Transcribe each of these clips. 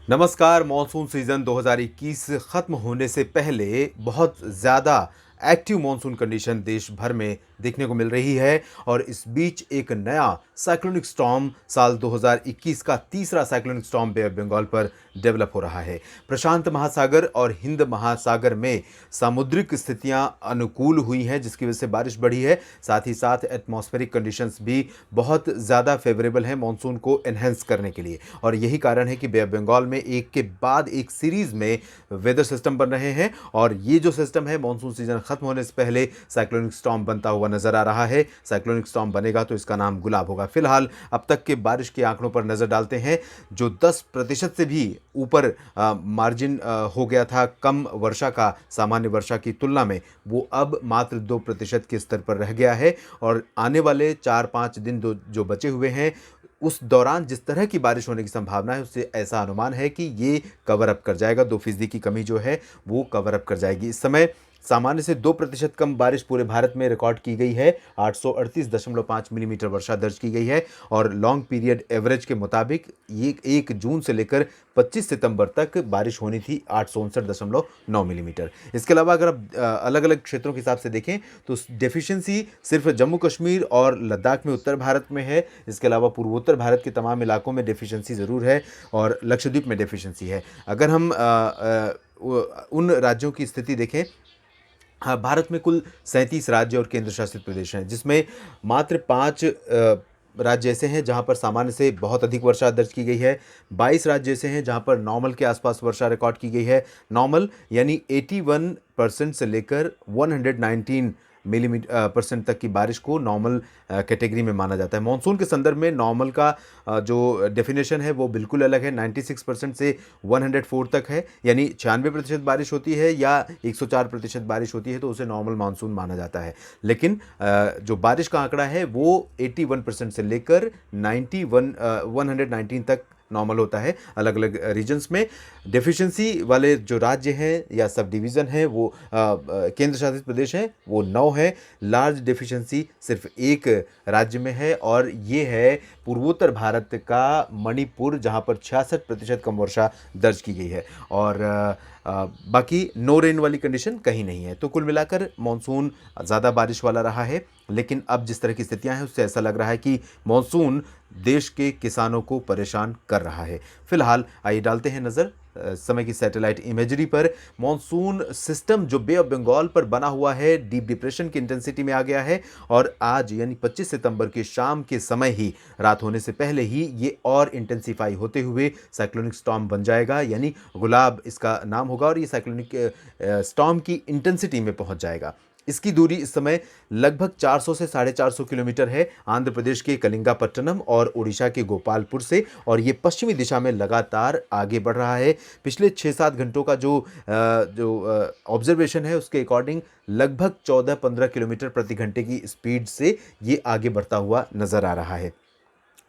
नमस्कार। Monsoon season 2021 खत्म होने से पहले बहुत ज़्यादा एक्टिव मॉनसून कंडीशन देश भर में देखने को मिल रही है और इस बीच एक नया साइक्लोनिक स्टॉर्म साल 2021 का तीसरा cyclonic storm bay of Bengal पर डेवलप हो रहा है। प्रशांत महासागर और हिंद महासागर में सामुद्रिक स्थितियां अनुकूल हुई हैं, जिसकी वजह से बारिश बढ़ी है। साथ ही साथ एटमॉस्फेरिक कंडीशंस भी बहुत ज़्यादा फेवरेबल हैं मॉनसून को एनहेंस करने के लिए, और यही कारण है कि बे ऑफ बंगाल में एक के बाद एक सीरीज में वेदर सिस्टम बन रहे हैं। और ये जो सिस्टम है मॉनसून सीजन खत्म होने से पहले साइक्लोनिक स्टॉर्म बनता हुआ नजर आ रहा है। साइक्लोनिक स्टॉर्म बनेगा तो इसका नाम गुलाब होगा। फिलहाल अब तक के बारिश के आंकड़ों पर नजर डालते हैं, जो 10% से भी ऊपर मार्जिन हो गया था कम वर्षा का सामान्य वर्षा की तुलना में, वो अब मात्र 2% के स्तर पर रह गया है। और आने वाले 4-5 दिन जो बचे हुए हैं, उस दौरान जिस तरह की बारिश होने की संभावना है, उससे ऐसा अनुमान है कि ये कवर अप कर जाएगा। 2% की कमी जो है वो कवर अप कर जाएगी। इस समय सामान्य से 2% कम बारिश पूरे भारत में रिकॉर्ड की गई है। 838.5 मिलीमीटर वर्षा दर्ज की गई है और लॉन्ग पीरियड एवरेज के मुताबिक ये 1 जून से लेकर 25 सितंबर तक बारिश होनी थी 869.9 मिलीमीटर। इसके अलावा अगर आप अलग अलग क्षेत्रों के हिसाब से देखें तो डेफिशिएंसी सिर्फ जम्मू कश्मीर और लद्दाख में उत्तर भारत में है। इसके अलावा पूर्वोत्तर भारत के तमाम इलाकों में डेफिशिएंसी ज़रूर है और लक्षद्वीप में डेफिशिएंसी है। अगर हम उन राज्यों की स्थिति देखें, हाँ, भारत में कुल 37 राज्य और केंद्र शासित प्रदेश हैं, जिसमें मात्र 5 राज्य ऐसे हैं जहां पर सामान्य से बहुत अधिक वर्षा दर्ज की गई है। 22 राज्य ऐसे हैं जहां पर नॉर्मल के आसपास वर्षा रिकॉर्ड की गई है। नॉर्मल यानी 81% से लेकर 119 मिलीमीटर परसेंट तक की बारिश को नॉर्मल कैटेगरी में माना जाता है। मॉनसून के संदर्भ में नॉर्मल का जो डेफिनेशन है वो बिल्कुल अलग है। 96% से 104 तक है, यानी 96% बारिश होती है या 104% बारिश होती है तो उसे नॉर्मल मानसून माना जाता है। लेकिन जो बारिश का आंकड़ा है वो 81% से लेकर 119 तक नॉर्मल होता है अलग अलग रीजन्स में। डेफिशिएंसी वाले जो राज्य हैं या सब डिवीज़न हैं वो केंद्र शासित प्रदेश हैं, वो 9 है। लार्ज डेफिशिएंसी सिर्फ एक राज्य में है और ये है पूर्वोत्तर भारत का मणिपुर, जहां पर 66% कम वर्षा दर्ज की गई है। और बाकी नो रेन वाली कंडीशन कहीं नहीं है। तो कुल मिलाकर मॉनसून ज़्यादा बारिश वाला रहा है, लेकिन अब जिस तरह की स्थितियां हैं उससे ऐसा लग रहा है कि मॉनसून देश के किसानों को परेशान कर रहा है। फिलहाल आइए डालते हैं नज़र समय की सैटेलाइट इमेजरी पर। मॉनसून सिस्टम जो बे ऑफ बंगाल पर बना हुआ है डीप डिप्रेशन की इंटेंसिटी में आ गया है और आज यानी 25 सितंबर की शाम के समय ही, रात होने से पहले ही, ये और इंटेंसिफाई होते हुए साइक्लोनिक स्टॉर्म बन जाएगा, यानी गुलाब इसका नाम होगा और ये साइक्लोनिक स्टॉर्म की इंटेंसिटी में पहुंच जाएगा। इसकी दूरी इस समय लगभग 400 से 450 किलोमीटर है आंध्र प्रदेश के कलिंगापट्टनम और उड़ीसा के गोपालपुर से, और ये पश्चिमी दिशा में लगातार आगे बढ़ रहा है। पिछले 6-7 घंटों का जो ऑब्जर्वेशन है उसके अकॉर्डिंग लगभग 14-15 किलोमीटर प्रति घंटे की स्पीड से ये आगे बढ़ता हुआ नजर आ रहा है।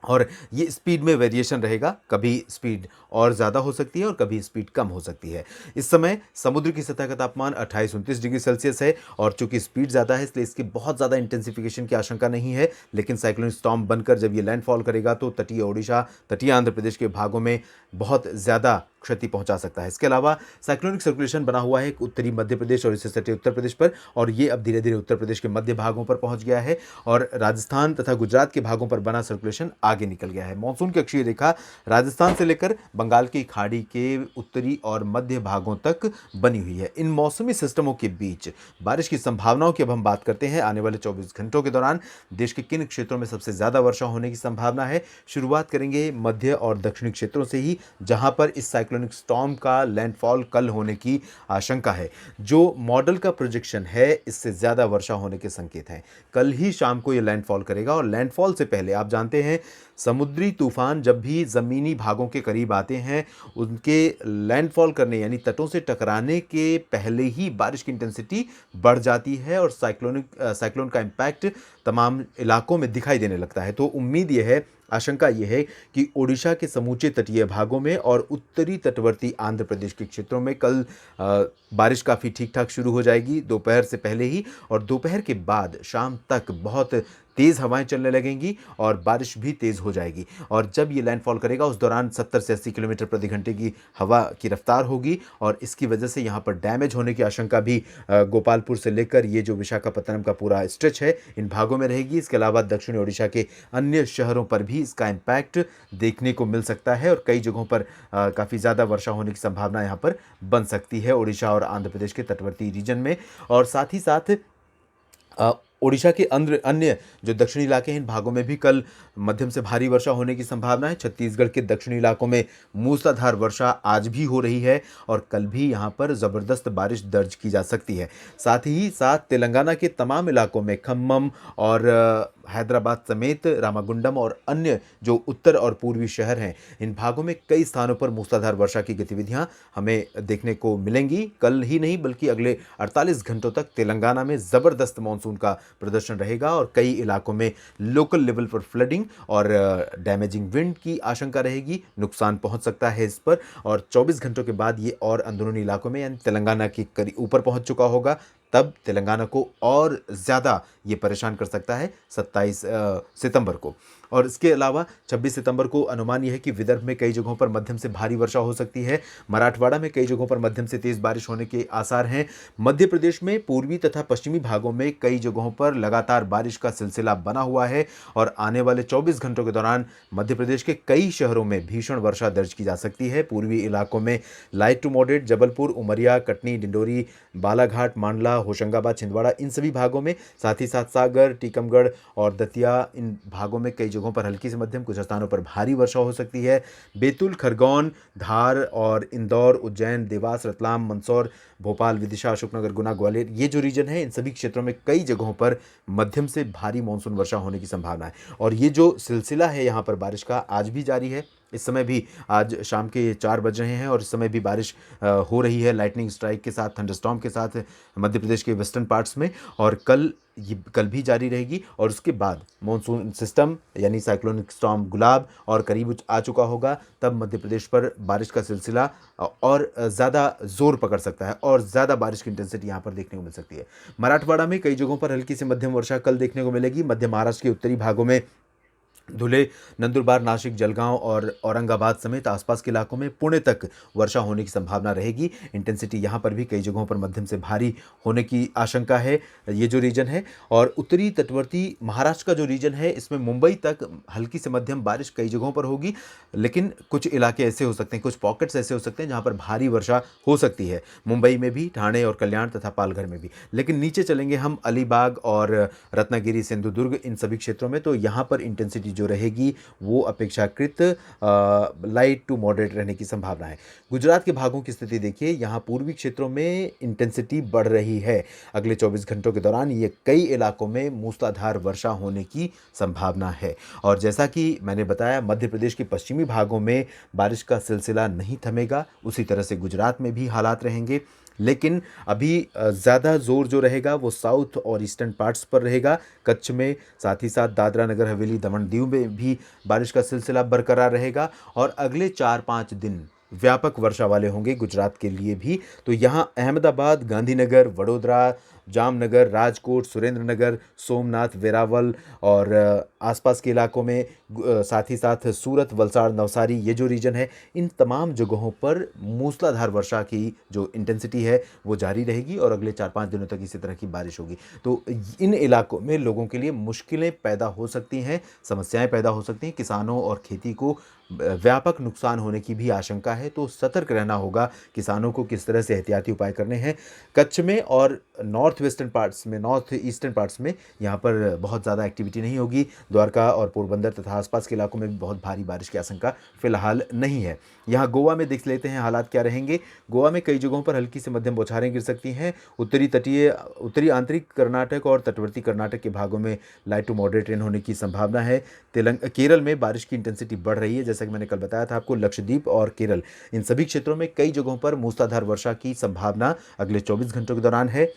और ये स्पीड में वेरिएशन रहेगा, कभी स्पीड और ज़्यादा हो सकती है और कभी स्पीड कम हो सकती है। इस समय समुद्र की सतह का तापमान 28-29 डिग्री सेल्सियस है और चूंकि स्पीड ज़्यादा है इसलिए इसकी बहुत ज़्यादा इंटेंसिफिकेशन की आशंका नहीं है। लेकिन साइक्लोनिक स्टॉर्म बनकर जब ये लैंडफॉल करेगा तो तटीय ओडिशा, तटीय आंध्र प्रदेश के भागों में बहुत ज़्यादा क्षति पहुंचा सकता है। इसके अलावा साइक्लोनिक सर्कुलेशन बना हुआ है उत्तरी मध्य प्रदेश और इससे सटे उत्तर प्रदेश पर, और ये अब धीरे धीरे उत्तर प्रदेश के मध्य भागों पर पहुंच गया है और राजस्थान तथा गुजरात के भागों पर बना सर्कुलेशन आगे निकल गया है। मानसून की अक्षीय रेखा राजस्थान से लेकर बंगाल की खाड़ी के उत्तरी और मध्य भागों तक बनी हुई है। इन मौसमी सिस्टमों के बीच बारिश की संभावनाओं की अब हम बात करते हैं। आने वाले 24 घंटों के दौरान देश के किन क्षेत्रों में सबसे ज्यादा वर्षा होने की संभावना है। शुरुआत करेंगे मध्य और दक्षिणी क्षेत्रों से ही, जहां पर इस साइक्लोनिक स्टॉर्म का लैंडफॉल कल होने की आशंका है। जो मॉडल का प्रोजेक्शन है इससे ज्यादा वर्षा होने के संकेत हैं। कल ही शाम को यह लैंडफॉल करेगा और लैंडफॉल से पहले आप जानते हैं समुद्री तूफान जब भी ज़मीनी भागों के करीब आते हैं उनके लैंडफॉल करने यानी तटों से टकराने के पहले ही बारिश की इंटेंसिटी बढ़ जाती है और साइक्लोन का इम्पैक्ट तमाम इलाकों में दिखाई देने लगता है। तो उम्मीद यह है, आशंका यह है कि ओडिशा के समूचे तटीय भागों में और उत्तरी तटवर्ती आंध्र प्रदेश के क्षेत्रों में कल बारिश काफ़ी ठीक ठाक शुरू हो जाएगी दोपहर से पहले ही, और दोपहर के बाद शाम तक बहुत तेज़ हवाएं चलने लगेंगी और बारिश भी तेज़ हो जाएगी। और जब ये लैंडफॉल करेगा उस दौरान 70 से 80 किलोमीटर प्रति घंटे की हवा की रफ्तार होगी और इसकी वजह से यहाँ पर डैमेज होने की आशंका भी गोपालपुर से लेकर ये जो विशाखापत्तनम का पूरा स्ट्रेच है इन भागों में रहेगी। इसके अलावा दक्षिणी ओडिशा के अन्य शहरों पर भी इसका इम्पैक्ट देखने को मिल सकता है और कई जगहों पर काफ़ी ज़्यादा वर्षा होने की संभावना यहाँ पर बन सकती है ओडिशा और आंध्र प्रदेश के तटवर्ती रीजन में। और साथ ही साथ ओडिशा के अन्य अन्य जो दक्षिणी इलाके हैं इन भागों में भी कल मध्यम से भारी वर्षा होने की संभावना है। छत्तीसगढ़ के दक्षिणी इलाकों में मूसलाधार वर्षा आज भी हो रही है और कल भी यहाँ पर ज़बरदस्त बारिश दर्ज की जा सकती है। साथ ही साथ तेलंगाना के तमाम इलाकों में खम्मम और हैदराबाद समेत रामागुंडम और अन्य जो उत्तर और पूर्वी शहर हैं इन भागों में कई स्थानों पर मूसलाधार वर्षा की गतिविधियां हमें देखने को मिलेंगी। कल ही नहीं बल्कि अगले 48 घंटों तक तेलंगाना में ज़बरदस्त मानसून का प्रदर्शन रहेगा और कई इलाकों में लोकल लेवल पर फ्लडिंग और डैमेजिंग विंड की आशंका रहेगी। नुकसान पहुंच सकता है इस पर और 24 घंटों के बाद ये और अंदरूनी इलाकों में यानी तेलंगाना के करीब ऊपर पहुंच चुका होगा। तब तेलंगाना को और ज़्यादा ये परेशान कर सकता है 27 सितंबर को। और इसके अलावा 26 सितंबर को अनुमान यह है कि विदर्भ में कई जगहों पर मध्यम से भारी वर्षा हो सकती है। मराठवाड़ा में कई जगहों पर मध्यम से तेज़ बारिश होने के आसार हैं। मध्य प्रदेश में पूर्वी तथा पश्चिमी भागों में कई जगहों पर लगातार बारिश का सिलसिला बना हुआ है और आने वाले 24 घंटों के दौरान मध्य प्रदेश के कई शहरों में भीषण वर्षा दर्ज की जा सकती है। पूर्वी इलाकों में light to moderate Jabalpur, Umaria, Katni, Dindori, Balaghat, Mandla, Hoshangabad, Chhindwara इन सभी भागों में, साथ ही साथ सागर, टीकमगढ़ और दतिया इन भागों में कई जगहों पर हल्की से मध्यम, कुछ स्थानों पर भारी वर्षा हो सकती है। बैतूल, खरगोन, धार और इंदौर, उज्जैन, देवास, रतलाम, मंदसौर, भोपाल, विदिशा, अशोकनगर, गुना, ग्वालियर ये जो रीजन है इन सभी क्षेत्रों में कई जगहों पर मध्यम से भारी मानसून वर्षा होने की संभावना है। और ये जो सिलसिला है यहाँ पर बारिश का आज भी जारी है। इस समय भी आज शाम के 4 बज रहे हैं और इस समय भी बारिश हो रही है लाइटनिंग स्ट्राइक के साथ, थंडरस्टॉर्म के साथ मध्य प्रदेश के वेस्टर्न पार्ट्स में और कल भी जारी रहेगी। और उसके बाद मॉनसून सिस्टम यानी साइक्लोनिक स्टॉर्म गुलाब और करीब आ चुका होगा। तब मध्य प्रदेश पर बारिश का सिलसिला और ज़्यादा जोर पकड़ सकता है और ज़्यादा बारिश की इंटेंसिटी यहाँ पर देखने को मिल सकती है। मराठवाड़ा में कई जगहों पर हल्की से मध्यम वर्षा कल देखने को मिलेगी। मध्य महाराष्ट्र के उत्तरी भागों में धुले, नंदुरबार, नासिक, जलगांव और औरंगाबाद समेत आसपास के इलाकों में पुणे तक वर्षा होने की संभावना रहेगी। इंटेंसिटी यहाँ पर भी कई जगहों पर मध्यम से भारी होने की आशंका है ये जो रीजन है। और उत्तरी तटवर्ती महाराष्ट्र का जो रीजन है इसमें मुंबई तक हल्की से मध्यम बारिश कई जगहों पर होगी, लेकिन कुछ इलाके ऐसे हो सकते हैं, कुछ पॉकेट्स ऐसे हो सकते हैं जहाँ पर भारी वर्षा हो सकती है। मुंबई में भी, ठाणे और कल्याण तथा पालघर में भी। लेकिन नीचे चलेंगे हम अलीबाग और रत्नागिरी, सिंधुदुर्ग इन सभी क्षेत्रों में, तो यहाँ पर इंटेंसिटी जो रहेगी वो अपेक्षाकृत लाइट टू मॉडरेट रहने की संभावना है। गुजरात के भागों की स्थिति देखिए, यहाँ पूर्वी क्षेत्रों में इंटेंसिटी बढ़ रही है। अगले 24 घंटों के दौरान ये कई इलाकों में मूसलाधार वर्षा होने की संभावना है। और जैसा कि मैंने बताया मध्य प्रदेश के पश्चिमी भागों में बारिश का सिलसिला नहीं थमेगा, उसी तरह से गुजरात में भी हालात रहेंगे। लेकिन अभी ज़्यादा जोर जो रहेगा वो साउथ और ईस्टर्न पार्ट्स पर रहेगा, कच्छ में, साथ ही साथ दादरा नगर हवेली, दमन दीव में भी बारिश का सिलसिला बरकरार रहेगा। और अगले 4-5 दिन व्यापक वर्षा वाले होंगे गुजरात के लिए भी। तो यहाँ अहमदाबाद, गांधीनगर, वडोदरा, जामनगर, राजकोट, सुरेंद्रनगर, सोमनाथ, वेरावल और आसपास के इलाकों में, साथ ही साथ सूरत, वलसाड़, नवसारी ये जो रीजन है इन तमाम जगहों पर मूसलाधार वर्षा की जो इंटेंसिटी है वो जारी रहेगी और अगले 4-5 दिनों तक इसी तरह की बारिश होगी। तो इन इलाकों में लोगों के लिए मुश्किलें पैदा हो सकती हैं, समस्याएं पैदा हो सकती हैं, किसानों और खेती को व्यापक नुकसान होने की भी आशंका है। तो सतर्क रहना होगा किसानों को, किस तरह से एहतियाती उपाय करने हैं। कच्छ में और नॉर्थ ईस्टर्न पार्ट्स में यहाँ पर बहुत ज़्यादा एक्टिविटी नहीं होगी। द्वारका और पोरबंदर तथा आसपास के इलाकों में भी बहुत भारी बारिश की आशंका फिलहाल नहीं है। यहाँ गोवा में देख लेते हैं हालात क्या रहेंगे। गोवा में कई जगहों पर हल्की से मध्यम बौछारें गिर सकती हैं। उत्तरी आंतरिक कर्नाटक और तटवर्ती कर्नाटक के भागों में लाइट टू मॉडरेट रेन होने की संभावना है। केरल में बारिश की इंटेंसिटी बढ़ रही है, जैसा कि मैंने कल बताया था आपको। लक्षद्वीप और केरल इन सभी क्षेत्रों में कई जगहों पर मूसलाधार वर्षा की संभावना अगले 24 घंटों के दौरान है।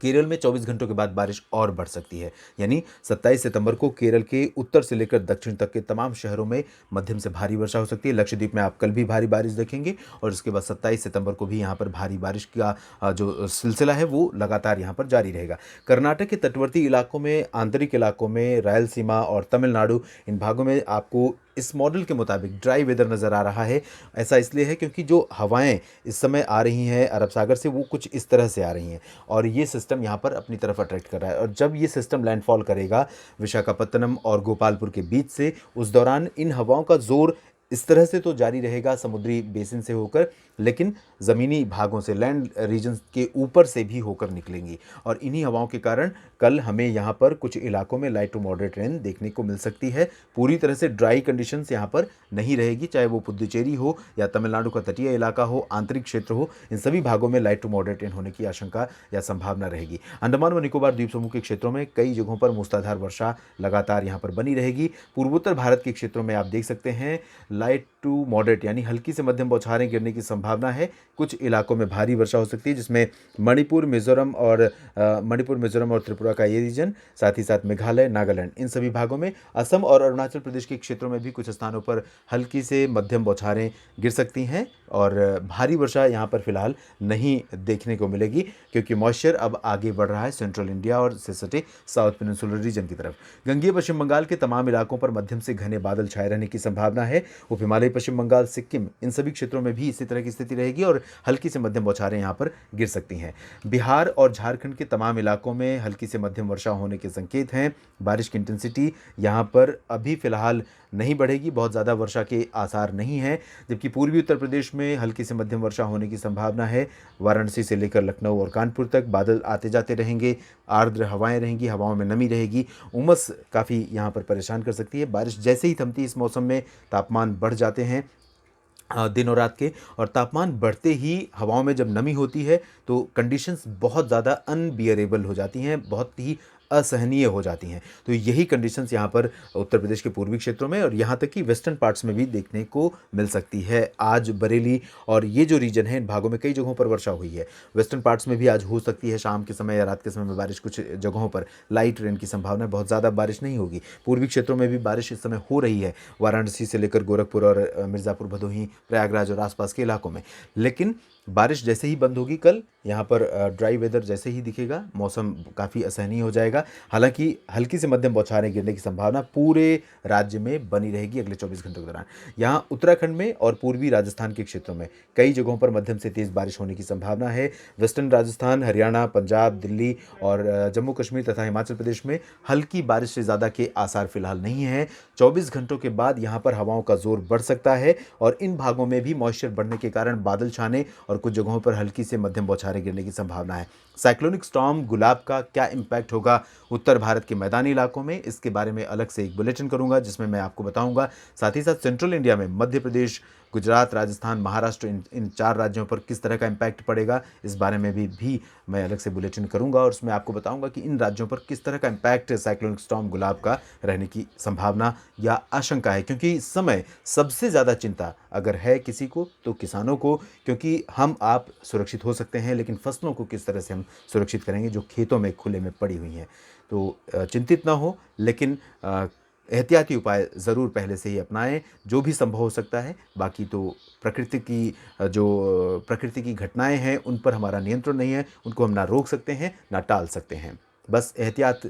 केरल में 24 घंटों के बाद बारिश और बढ़ सकती है। यानी 27 सितंबर को केरल के उत्तर से लेकर दक्षिण तक के तमाम शहरों में मध्यम से भारी वर्षा हो सकती है। लक्षद्वीप में आप कल भी भारी बारिश देखेंगे और उसके बाद 27 सितंबर को भी यहाँ पर भारी बारिश का जो सिलसिला है वो लगातार यहाँ पर जारी रहेगा। कर्नाटक के तटवर्ती इलाकों में, आंतरिक इलाकों में, रायलसीमा और तमिलनाडु, इन भागों में आपको इस मॉडल के मुताबिक ड्राई वेदर नज़र आ रहा है। ऐसा इसलिए है क्योंकि जो हवाएं इस समय आ रही हैं अरब सागर से, वो कुछ इस तरह से आ रही हैं और ये सिस्टम यहाँ पर अपनी तरफ अट्रैक्ट कर रहा है। और जब ये सिस्टम लैंडफॉल करेगा विशाखापत्तनम और गोपालपुर के बीच से, उस दौरान इन हवाओं का जोर इस तरह से तो जारी रहेगा समुद्री बेसिन से होकर, लेकिन ज़मीनी भागों से, लैंड रीजन के ऊपर से भी होकर निकलेंगी। और इन्हीं हवाओं के कारण कल हमें यहाँ पर कुछ इलाकों में लाइट टू मॉडरेट रेन देखने को मिल सकती है। पूरी तरह से ड्राई कंडीशंस यहाँ पर नहीं रहेगी, चाहे वो पुदुचेरी हो या तमिलनाडु का तटीय इलाका हो, आंतरिक क्षेत्र हो, इन सभी भागों में लाइट टू मॉडरेट रेन होने की आशंका या संभावना रहेगी। अंडमान व निकोबार द्वीप समूह के क्षेत्रों में कई जगहों पर मूसलाधार वर्षा लगातार यहाँ पर बनी रहेगी। पूर्वोत्तर भारत के क्षेत्रों में आप देख सकते हैं लाइट टू मॉडरेट यानी हल्की से मध्यम बौछारें गिरने की संभावना है। कुछ इलाकों में भारी वर्षा हो सकती है, जिसमें मणिपुर, मिजोरम और त्रिपुरा का ये रीजन, साथ ही साथ मेघालय, नागालैंड, इन सभी भागों में, असम और अरुणाचल प्रदेश के क्षेत्रों में भी कुछ स्थानों पर हल्की से मध्यम बौछारें गिर सकती हैं और भारी वर्षा यहाँ पर फिलहाल नहीं देखने को मिलेगी क्योंकि मॉइस्चर अब आगे बढ़ रहा है सेंट्रल इंडिया और से सटे साउथ पेनिनसुलर रीजन की तरफ। गंगेय पश्चिम बंगाल के तमाम इलाकों पर मध्यम से घने बादल छाए रहने की संभावना है। उप हिमालयी पश्चिम बंगाल, सिक्किम, इन सभी क्षेत्रों में भी इसी तरह की स्थिति रहेगी और हल्की से मध्यम बौछारें यहाँ पर गिर सकती हैं। बिहार और झारखंड के तमाम इलाकों में हल्की से मध्यम वर्षा होने के संकेत हैं। बारिश की इंटेंसिटी यहाँ पर अभी फिलहाल नहीं बढ़ेगी, बहुत ज़्यादा वर्षा के आसार नहीं हैं, जबकि पूर्वी उत्तर प्रदेश में हल्की से मध्यम वर्षा होने की संभावना है। वाराणसी से लेकर लखनऊ और कानपुर तक बादल आते जाते रहेंगे, आर्द्र हवाएं रहेंगी, हवाओं में नमी रहेगी, उमस काफ़ी यहाँ पर परेशान कर सकती है। बारिश जैसे ही थमती इस मौसम में तापमान बढ़ जाते हैं दिन और रात के, और तापमान बढ़ते ही हवाओं में जब नमी होती है तो कंडीशंस बहुत ज़्यादा अनबियरेबल हो जाती हैं, बहुत ही असहनीय हो जाती हैं। तो यही कंडीशंस यहाँ पर उत्तर प्रदेश के पूर्वी क्षेत्रों में और यहाँ तक कि वेस्टर्न पार्ट्स में भी देखने को मिल सकती है। आज बरेली और ये जो रीजन है, इन भागों में कई जगहों पर वर्षा हुई है। वेस्टर्न पार्ट्स में भी आज हो सकती है शाम के समय या रात के समय में बारिश, कुछ जगहों पर लाइट रेन की संभावना है, बहुत ज़्यादा बारिश नहीं होगी। पूर्वी क्षेत्रों में भी बारिश इस समय हो रही है, वाराणसी से लेकर गोरखपुर और मिर्ज़ापुर, भदोही, प्रयागराज और आसपास के इलाकों में। लेकिन बारिश जैसे ही बंद होगी कल, यहाँ पर ड्राई वेदर जैसे ही दिखेगा, मौसम काफ़ी असहनीय हो जाएगा। हालांकि हल्की से मध्यम बौछारें गिरने की संभावना पूरे राज्य में बनी रहेगी अगले 24 घंटों के दौरान। यहाँ उत्तराखंड में और पूर्वी राजस्थान के क्षेत्रों में कई जगहों पर मध्यम से तेज़ बारिश होने की संभावना है। वेस्टर्न राजस्थान, हरियाणा, पंजाब, दिल्ली और जम्मू कश्मीर तथा हिमाचल प्रदेश में हल्की बारिश से ज़्यादा के आसार फिलहाल नहीं हैं। 24 घंटों के बाद यहाँ पर हवाओं का जोर बढ़ सकता है और इन भागों में भी मॉइस्चर बढ़ने के कारण बादल छाने और कुछ जगहों पर हल्की से मध्यम बौछारें गिरने की संभावना है। साइक्लोनिक स्टॉर्म गुलाब का क्या इम्पैक्ट होगा उत्तर भारत के मैदानी इलाकों में, इसके बारे में अलग से एक बुलेटिन करूंगा जिसमें मैं आपको बताऊंगा। साथ ही साथ सेंट्रल इंडिया में मध्य प्रदेश, गुजरात, राजस्थान, महाराष्ट्र, इन 4 राज्यों पर किस तरह का इम्पैक्ट पड़ेगा, इस बारे में भी मैं अलग से बुलेटिन करूंगा और उसमें आपको बताऊंगा कि इन राज्यों पर किस तरह का इम्पैक्ट साइक्लोनिक स्टॉर्म गुलाब का रहने की संभावना या आशंका है। क्योंकि इस समय सबसे ज़्यादा चिंता अगर है किसी को तो किसानों को, क्योंकि हम आप सुरक्षित हो सकते हैं लेकिन फसलों को किस तरह से हम सुरक्षित करेंगे जो खेतों में खुले में पड़ी हुई हैं। तो चिंतित ना हो, लेकिन एहतियाती उपाय ज़रूर पहले से ही अपनाएं जो भी संभव हो सकता है। बाकी तो प्रकृति की घटनाएं हैं उन पर हमारा नियंत्रण नहीं है, उनको हम ना रोक सकते हैं ना टाल सकते हैं। बस एहतियात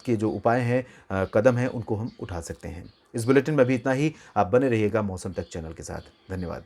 के जो उपाय हैं, कदम हैं, उनको हम उठा सकते हैं। इस बुलेटिन में भी इतना ही। आप बने रहिएगा मौसम तक चैनल के साथ। धन्यवाद।